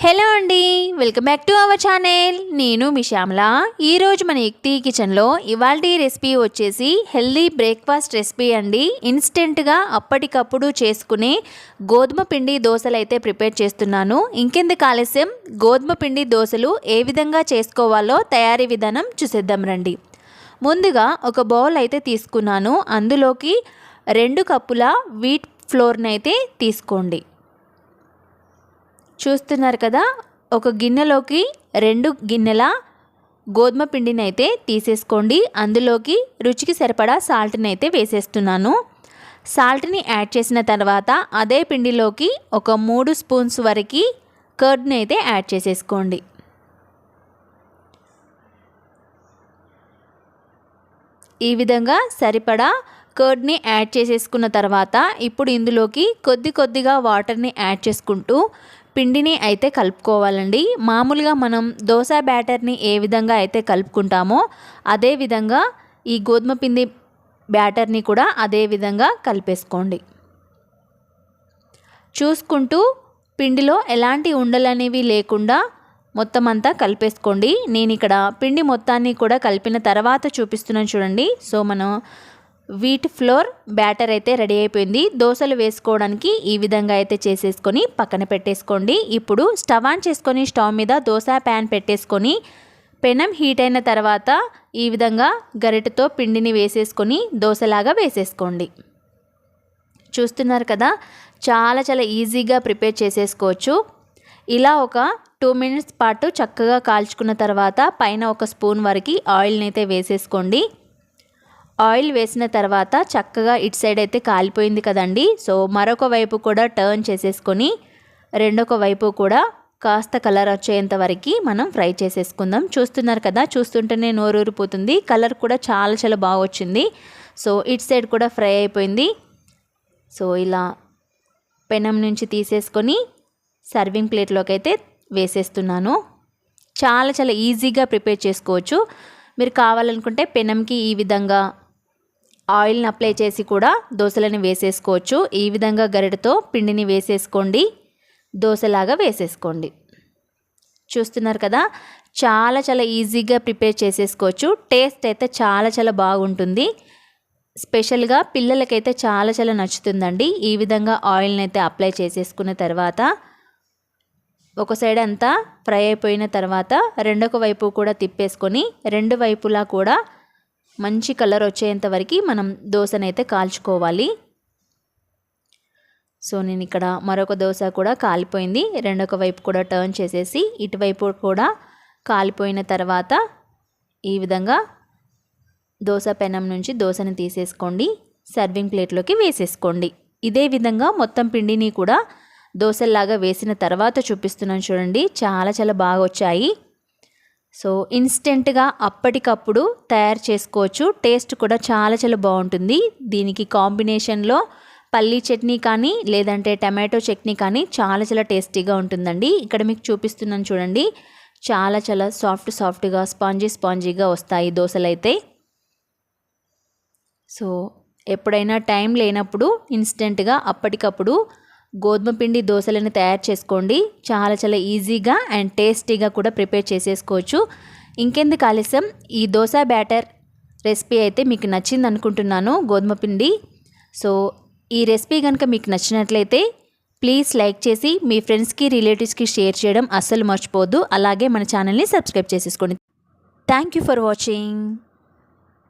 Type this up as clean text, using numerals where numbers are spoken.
Hello అండి, welcome back to our channel. నేను మీ శ్యామల. ఈరోజు మన యుక్తి కిచెన్లో ఇవాల్టి రెసిపీ వచ్చేసి హెల్దీ బ్రేక్ఫాస్ట్ రెసిపీ అండి. ఇన్స్టెంట్గా అప్పటికప్పుడు చేసుకునే గోధుమ పిండి దోశలు అయితే ప్రిపేర్ చేస్తున్నాను. ఇంకెందుకు ఆలస్యం, గోధుమ పిండి దోశలు ఏ విధంగా చేసుకోవాలో తయారీ విధానం చూసేద్దాం రండి. ముందుగా ఒక బౌల్ అయితే తీసుకున్నాను. అందులోకి 2 కప్పుల వీట్ ఫ్లోర్ని అయితే తీసుకోండి. చూస్తున్నారు కదా, ఒక గిన్నెలోకి 2 గిన్నెల గోధుమ పిండిని అయితే తీసేసుకోండి. అందులోకి రుచికి సరిపడా సాల్ట్ని అయితే వేసేస్తున్నాను. సాల్ట్ని యాడ్ చేసిన తర్వాత అదే పిండిలోకి ఒక 3 స్పూన్స్ వరకు కర్డ్ని అయితే యాడ్ చేసేసుకోండి. ఈ విధంగా సరిపడా కర్డ్ని యాడ్ చేసేసుకున్న తర్వాత ఇప్పుడు ఇందులోకి కొద్దిగా వాటర్ని యాడ్ చేసుకుంటూ పిండిని అయితే కలుపుకోవాలండి. మామూలుగా మనం దోశ బ్యాటర్ని ఏ విధంగా అయితే కలుపుకుంటామో అదే విధంగా ఈ గోధుమ పిండి బ్యాటర్ని కూడా అదే విధంగా కలిపేసుకోండి. చూసుకుంటూ పిండిలో ఎలాంటి ఉండలనేవి లేకుండా మొత్తం అంతా కలిపేసుకోండి. నేను ఇక్కడ పిండి మొత్తాన్ని కూడా కలిపిన తర్వాత చూపిస్తున్నాను చూడండి. సో మనం వీట్ ఫ్లోర్ బ్యాటర్ అయితే రెడీ అయిపోయింది. దోశలు వేసుకోవడానికి ఈ విధంగా అయితే చేసేసుకొని పక్కన పెట్టేసుకోండి. ఇప్పుడు స్టవ్ ఆన్ చేసుకొని స్టవ్ మీద దోశ ప్యాన్ పెట్టేసుకొని పెనం హీట్ అయిన తర్వాత ఈ విధంగా గరిటెతో పిండిని వేసేసుకొని దోశలాగా వేసేసుకోండి. చూస్తున్నారు కదా, చాలా ఈజీగా ప్రిపేర్ చేసేసుకోవచ్చు. ఇలా ఒక 2 మినిట్స్ పాటు చక్కగా కాల్చుకున్న తర్వాత పైన ఒక స్పూన్ వరకు ఆయిల్ని అయితే వేసేసుకోండి. ఆయిల్ వేసిన తర్వాత చక్కగా ఇటు సైడ్ అయితే కాలిపోయింది కదండి. సో మరొక వైపు కూడా టర్న్ చేసేసుకొని రెండొక వైపు కూడా కాస్త కలర్ వచ్చేంత వరకు మనం ఫ్రై చేసేసుకుందాం. చూస్తున్నారు కదా, చూస్తుంటేనే నోరూరిపోతుంది. కలర్ కూడా చాలా బాగా వచ్చింది. సో ఇటు సైడ్ కూడా ఫ్రై అయిపోయింది. సో ఇలా పెనం నుంచి తీసేసుకొని సర్వింగ్ ప్లేట్లోకి అయితే వేసేస్తున్నాను. చాలా ఈజీగా ప్రిపేర్ చేసుకోవచ్చు. మీరు కావాలనుకుంటే పెనంకి ఈ విధంగా ఆయిల్ని అప్లై చేసి కూడా దోశలను వేసేసుకోవచ్చు. ఈ విధంగా గరిటెతో పిండిని వేసేసుకోండి, దోశలాగా వేసేసుకోండి. చూస్తున్నారు కదా, చాలా ఈజీగా ప్రిపేర్ చేసేసుకోవచ్చు. టేస్ట్ అయితే చాలా బాగుంటుంది. స్పెషల్గా పిల్లలకైతే చాలా నచ్చుతుందండి. ఈ విధంగా ఆయిల్ని అయితే అప్లై చేసేసుకున్న తర్వాత ఒక సైడ్ అంతా ఫ్రై అయిపోయిన తర్వాత రెండొక వైపు కూడా తిప్పేసుకొని 2 వైపులా కూడా మంచి కలర్ వచ్చేంత వరకు మనం దోశనైతే కాల్చుకోవాలి. సో నేను ఇక్కడ మరొక దోశ కూడా కాలిపోయింది. రెండొక వైపు కూడా టర్న్ చేసేసి ఇటువైపు కూడా కాలిపోయిన తర్వాత ఈ విధంగా దోశ పెనం నుంచి దోశని తీసేసుకోండి, సర్వింగ్ ప్లేట్లోకి వేసేసుకోండి. ఇదే విధంగా మొత్తం పిండిని కూడా దోశల్లాగా వేసిన తర్వాత చూపిస్తున్నాను చూడండి. చాలా బాగా వచ్చాయి. సో ఇన్స్టెంట్గా అప్పటికప్పుడు తయారు చేసుకోవచ్చు. టేస్ట్ కూడా చాలా బాగుంటుంది. దీనికి కాంబినేషన్లో పల్లీ చట్నీ కానీ లేదంటే టమాటో చట్నీ కానీ చాలా టేస్టీగా ఉంటుందండి. ఇక్కడ మీకు చూపిస్తున్నాను చూడండి. చాలా సాఫ్ట్గా స్పాంజీగా వస్తాయి దోశలు అయితే. సో ఎప్పుడైనా టైం లేనప్పుడు ఇన్స్టెంట్గా అప్పటికప్పుడు గోధుమ పిండి దోశలను తయారు చేసుకోండి. చాలా ఈజీగా అండ్ టేస్టీగా కూడా ప్రిపేర్ చేసేసుకోవచ్చు. ఇంకెందుకు ఆలస్యం, ఈ దోశ బ్యాటర్ రెసిపీ అయితే మీకు నచ్చింది అనుకుంటున్నాను, గోధుమ పిండి. సో ఈ రెసిపీ కనుక మీకు నచ్చినట్లయితే ప్లీజ్ లైక్ చేసి మీ ఫ్రెండ్స్కి రిలేటివ్స్కి షేర్ చేయడం అస్సలు మర్చిపోవద్దు. అలాగే మన ఛానల్ని సబ్స్క్రైబ్ చేసేసుకోండి. Thank you for watching.